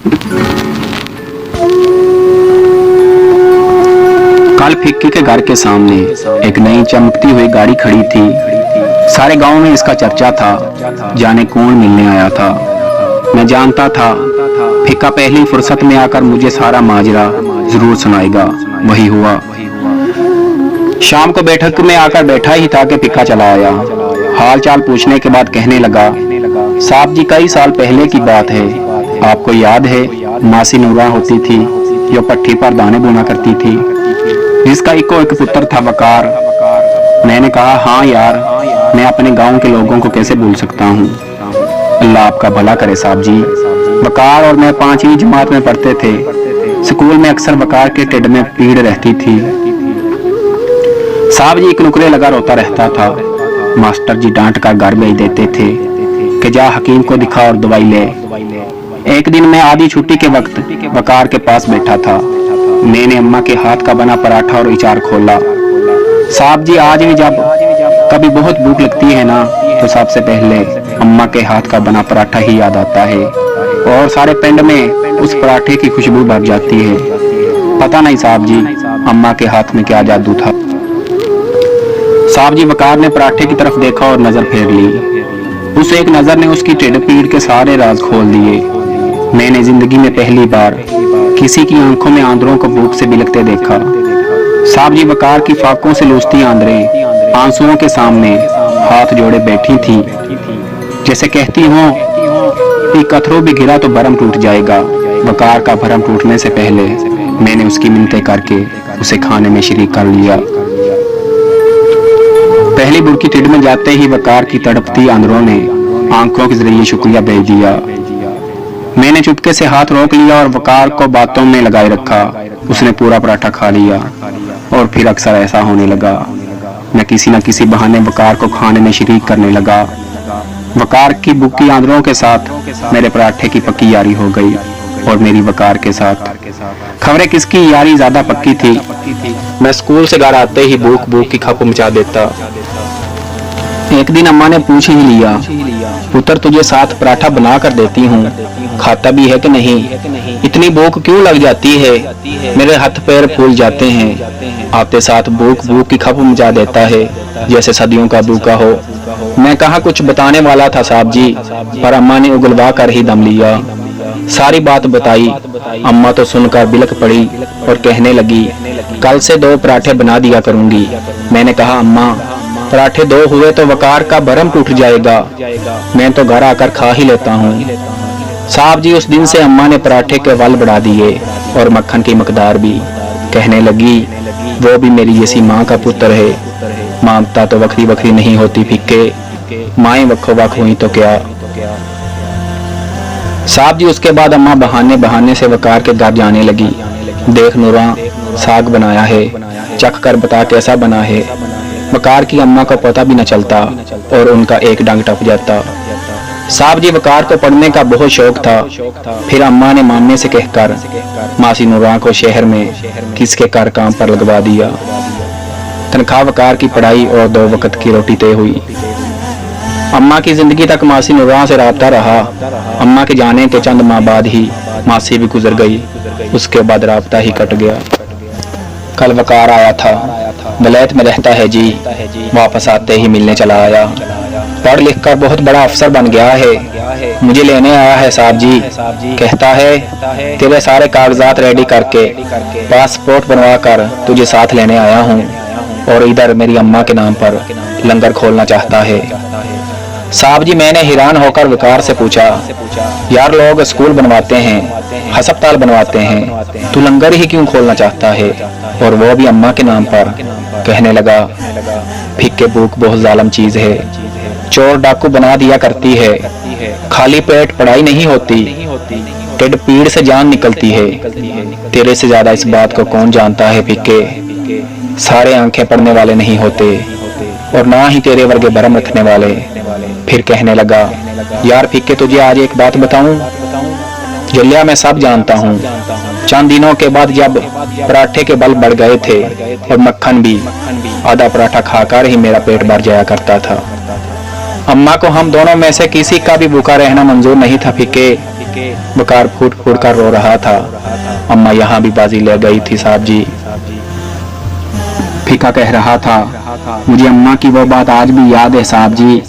कल फिक्की के घर के सामने एक नई चमकती हुई गाड़ी खड़ी थी। सारे गांव में इसका चर्चा था। जाने कौन मिलने आया था। मैं जानता था फिक्का पहली फुर्सत में आकर मुझे सारा माजरा जरूर सुनाएगा। वही हुआ। शाम को बैठक में आकर बैठा ही था कि फिक्का चला आया। हाल चाल पूछने के बाद कहने लगा, साहब जी कई साल पहले की बात है। आपको याद है मासी नूरा होती थी जो पट्टी पर दाने बुना करती थी, जिसका इको एक पुत्र था वकार। मैंने कहा, हाँ यार, मैं अपने गांव के लोगों को कैसे भूल सकता हूँ। अल्लाह आपका भला करे साहब जी। वकार और मैं 5वीं जमात में पढ़ते थे। स्कूल में अक्सर वकार के टिड्ड में पीड़ रहती थी। साहब जी एक नुकरे लगा रोता रहता था। मास्टर जी डांट कर घर भेज देते थे कि जा हकीम को दिखा और दवाई ले। एक दिन मैं आधी छुट्टी के वक्त वकार के पास बैठा था। मैंने अम्मा के हाथ का बना पराठा और अचार खोला। साहब जी आज भी जब कभी बहुत भूख लगती है ना, तो सबसे पहले अम्मा के हाथ का बना पराठा ही याद आता है और सारे पिंड में उस पराठे की खुशबू भर जाती है। पता नहीं साहब जी अम्मा के हाथ में क्या जादू था। साहब जी वकार ने पराठे की तरफ देखा और नजर फेर ली। उस एक नजर ने उसकी टेढ़ पीड़ के सारे राज खोल दिए। मैंने जिंदगी में पहली बार किसी की आंखों में आंदरों को भूख से बिलखते देखा। साहब जी वकार की फाकों से लूसती आंदरें आंसुओं के सामने हाथ जोड़े बैठी थी, जैसे कहती हो कि कथरों भी गिरा तो भरम टूट जाएगा। वकार का भरम टूटने से पहले मैंने उसकी मिन्नतें करके उसे खाने में शरीक कर लिया। पहली बुरकी टिड्ड में जाते ही वकार की तड़पती आंदरों ने आंखों के जरिए शुक्रिया भेज दिया। मैंने चुपके से हाथ रोक लिया और वकार को बातों में लगाए रखा। उसने पूरा पराठा खा लिया और फिर अक्सर ऐसा होने लगा। मैं किसी न किसी बहाने वकार को खाने में शरीक करने लगा। वकार की बुक्की आंदरों के साथ मेरे पराठे की पक्की यारी हो गई और मेरी वकार के साथ खबरें किसकी यारी ज्यादा पक्की थी। मैं स्कूल से घर आते ही भूख भूख की खप मचा देता। एक दिन अम्मा ने पूछ ही लिया, पुत्र तुझे साथ पराठा बना कर देती हूँ, खाता भी है कि नहीं? इतनी भूख क्यों लग जाती है? मेरे हाथ पैर फूल जाते हैं। आते साथ भूख भूख की खप मचा देता है जैसे सदियों का भूखा हो। मैं कहा कुछ बताने वाला था साहब जी, पर अम्मा ने उगलवा कर ही दम लिया। सारी बात बताई। अम्मा तो सुनकर बिलक पड़ी और कहने लगी, कल से 2 पराठे बना दिया करूंगी। मैंने कहा, अम्मा पराठे 2 हुए तो वकार का भरम टूट जाएगा। मैं तो घर आकर खा ही लेता हूँ। साहब जी उस दिन से अम्मा ने पराठे के वाल बढ़ा दिए और मक्खन की मकदार भी। कहने लगी, वो भी मेरी जैसी माँ का पुत्र है। मांगता तो वक्री वक्री नहीं होती फिक्के, माएं वक्खो वक् हुई तो क्या। साहब जी उसके बाद अम्मा बहाने बहाने से वकार के घर जाने लगी। देख नूरा, साग बनाया है, चख कर बता कैसा बना है। वकार की अम्मा को पता भी न चलता और उनका एक डंग टप जाता। साहब जी वकार को पढ़ने का बहुत शौक था। फिर अम्मा ने मामने से कहकर मासी नूरा को शहर में किसके कर काम पर लगवा दिया। तनख्वाह वकार की पढ़ाई और 2 वक्त की रोटी तय हुई। अम्मा की जिंदगी तक मासी नूरा से राब्ता रहा। अम्मा के जाने के चंद माह बाद ही मासी भी गुजर गई। उसके बाद राब्ता ही कट गया। कल वकार आया था, वलैत में रहता है जी। वापस आते ही मिलने चला आया। पढ़ लिख कर बहुत बड़ा अफसर बन गया है। मुझे लेने आया है साहब जी। कहता है तेरे सारे कागजात रेडी करके पासपोर्ट बनवा कर तुझे साथ लेने आया हूँ और इधर मेरी अम्मा के नाम पर लंगर खोलना चाहता है। साहब जी मैंने हैरान होकर वकार से पूछा, यार लोग स्कूल बनवाते हैं, अस्पताल बनवाते हैं, तू लंगर ही क्यों खोलना चाहता है और वो भी अम्मा के नाम पर? कहने लगा, फिक्के भूख बहुत जालिम चीज है। चोर डाकू बना दिया करती है। खाली पेट पढ़ाई नहीं होती, टिड्ड पीड़ से जान निकलती है। तेरे से ज्यादा इस बात को कौन जानता है फिक्के। सारे आंखें पढ़ने वाले नहीं होते और ना ही तेरे वर्गे भरम रखने वाले। फिर कहने लगा, यार फिक्के तुझे आज एक बात बताऊं? जलिया मैं सब जानता हूँ। चंद दिनों के बाद जब पराठे के बल बढ़ गए थे और मक्खन भी, आधा पराठा खाकर ही मेरा पेट भर जाया करता था। अम्मा को हम दोनों में से किसी का भी भूखा रहना मंजूर नहीं था फिक्के। वकार फूट फूट कर रो रहा था। अम्मा यहाँ भी बाजी ले गई थी साहब जी। फीका कह रहा था, मुझे अम्मा की वो बात आज भी याद है साहब जी।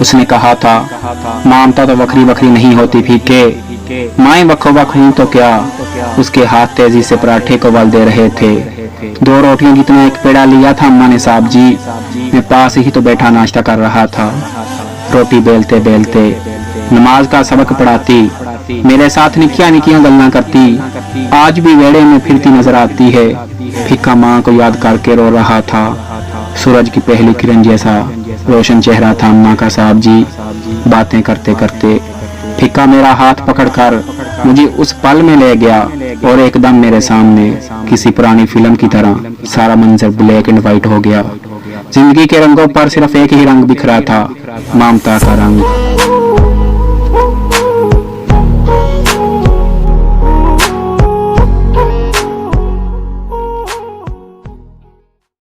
उसने कहा था, ममता तो बकरी बकरी नहीं होती फीके, माएं बखो बख हुई तो क्या। उसके हाथ तेजी से पराठे को बल दे रहे थे। 2 रोटियों जितना एक पेड़ा लिया था अम्मा ने साहब जी। मैं पास ही तो बैठा नाश्ता कर रहा था। रोटी बेलते बेलते नमाज का सबक पढ़ाती, मेरे साथ निकिया निकिया गल्ला करती, आज भी वेड़े में फिरती नजर आती है। फीका माँ को याद करके रो रहा था। सूरज की पहली किरण जैसा रोशन चेहरा था अम्मा का साहब जी। बातें करते करते फीका मेरा हाथ पकड़कर मुझे उस पल में ले गया और एकदम मेरे सामने किसी पुरानी फिल्म की तरह सारा मंजर ब्लैक एंड व्हाइट हो गया। जिंदगी के रंगों पर सिर्फ एक ही रंग बिखरा था, ममता का रंग।